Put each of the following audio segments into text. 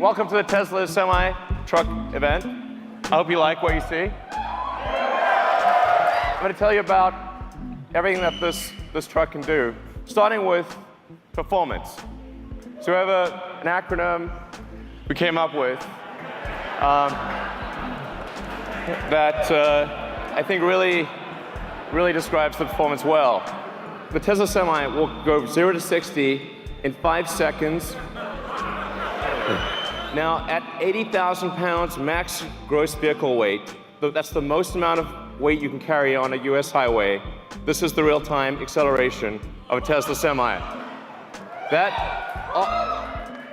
welcome to the Tesla semi-truck event. I hope you like what you see. I'm going to tell you about everything that this truck can do, starting with performance. So we have an acronym we came up with that I think really describes the performance well. The Tesla Semi will go 0 to 60 in 5 seconds. Now, at 80,000 pounds max gross vehicle weight, that's the most amount of weight you can carry on a US highway. This is the real-time acceleration of a Tesla Semi.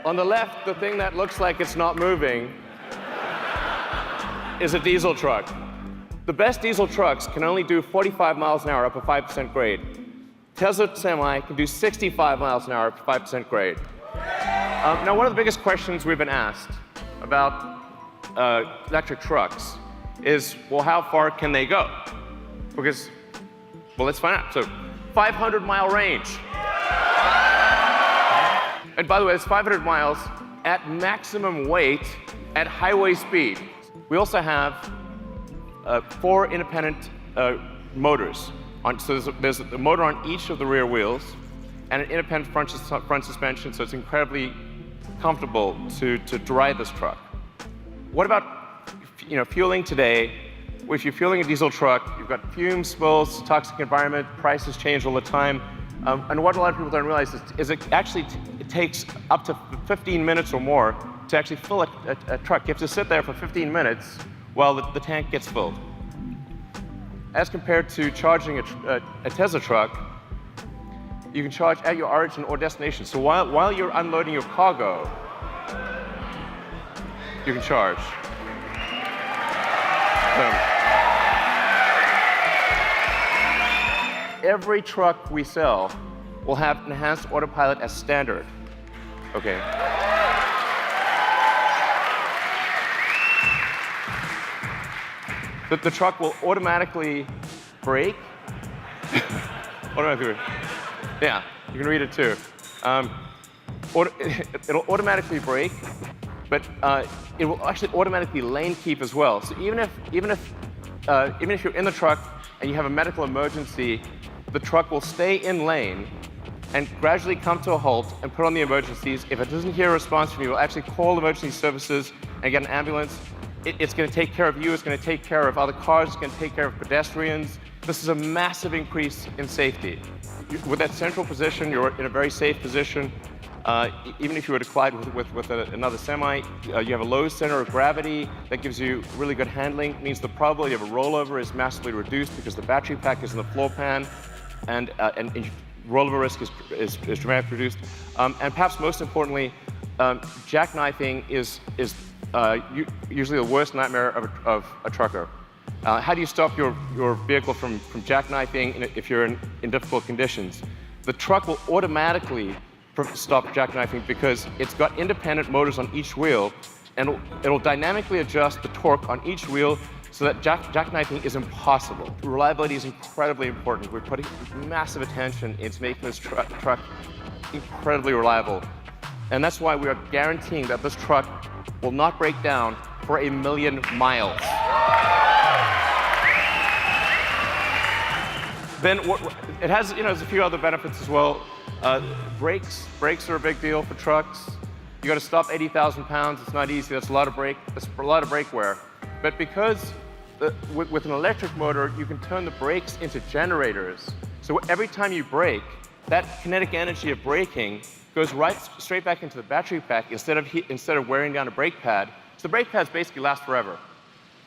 On the left, the thing that looks like it's not moving is a diesel truck. The best diesel trucks can only do 45 miles an hour up a 5% grade. Tesla Semi can do 65 miles an hour up a 5% grade. Now, one of the biggest questions we've been asked about electric trucks is, well, how far can they go? Because, well, let's find out. So, 500-mile range. And by the way, it's 500 miles at maximum weight at highway speed. We also have 4 independent motors. So there's a motor on each of the rear wheels and an independent front suspension, so it's incredibly comfortable to drive this truck. What about fueling today? If you're fueling a diesel truck, you've got fumes, spills, toxic environment, prices change all the time. And what a lot of people don't realize is it takes up to 15 minutes or more to actually fill a truck. You have to sit there for 15 minutes while the tank gets filled. As compared to charging a Tesla truck, you can charge at your origin or destination. So while you're unloading your cargo, you can charge. Every truck we sell will have enhanced autopilot as standard. Okay. The truck will automatically brake. Yeah, you can read it too. It'll automatically brake, but it will actually automatically lane keep as well. So even if you're in the truck and you have a medical emergency, the truck will stay in lane and gradually come to a halt and put on the emergencies. If it doesn't hear a response from you, it will actually call emergency services and get an ambulance. It's going to take care of you. It's going to take care of other cars. It's going to take care of pedestrians. This is a massive increase in safety. With that central position, you're in a very safe position. Even if you were to collide with another semi, you have a low center of gravity that gives you really good handling. It means the probability of a rollover is massively reduced because the battery pack is in the floor pan, and rollover risk is dramatically reduced. And perhaps most importantly, jackknifing is usually the worst nightmare of a trucker. How do you stop your vehicle from jackknifing if you're in difficult conditions? The truck will automatically stop jackknifing because it's got independent motors on each wheel, and it'll dynamically adjust the torque on each wheel so that jackknifing is impossible. Reliability is incredibly important. We're putting massive attention into making this truck incredibly reliable. And that's why we are guaranteeing that this truck will not break down for 1,000,000 miles. Then it has a few other benefits as well. Brakes are a big deal for trucks. You got to stop 80,000 pounds. It's not easy. That's a lot of brake wear. But because with an electric motor, you can turn the brakes into generators. So every time you brake, that kinetic energy of braking goes straight back into the battery pack instead of wearing down a brake pad. So the brake pads basically last forever.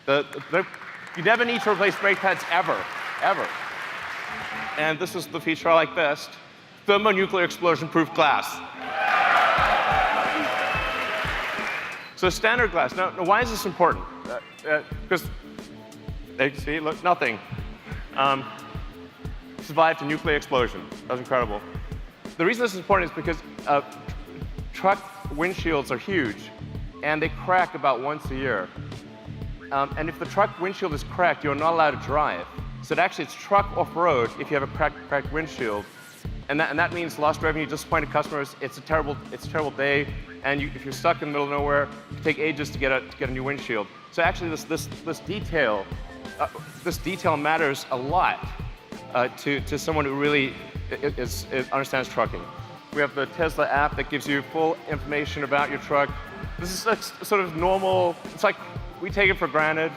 You never need to replace brake pads ever. And this is the feature I like best: thermonuclear explosion-proof glass. So standard glass. Now why is this important? Because see, look, nothing. Survived a nuclear explosion. That was incredible. The reason this is important is because truck windshields are huge, and they crack about once a year. And if the truck windshield is cracked, you're not allowed to drive. So actually, it's truck off-road if you have a cracked windshield. And that means lost revenue, disappointed customers. It's a terrible day, and if you're stuck in the middle of nowhere, it can take ages to get a new windshield. So actually, this detail matters a lot to someone who really understands trucking. We have the Tesla app that gives you full information about your truck. This is like sort of normal. It's like we take it for granted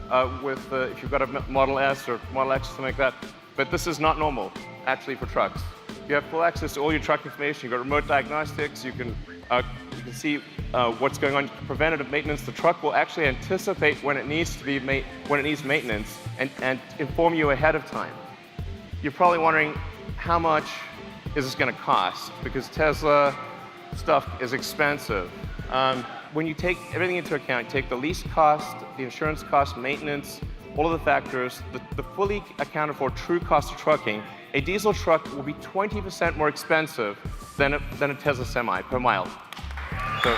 if you've got a Model S or Model X or something like that. But this is not normal, actually, for trucks. You have full access to all your truck information. You've got remote diagnostics. You can see what's going on. Preventative maintenance. The truck will actually anticipate when it needs maintenance and inform you ahead of time. You're probably wondering, how much is this going to cost? Because Tesla stuff is expensive. When you take everything into account, you take the lease cost, the insurance cost, maintenance, all of the factors, the fully accounted for true cost of trucking, a diesel truck will be 20% more expensive than a Tesla Semi per mile. So,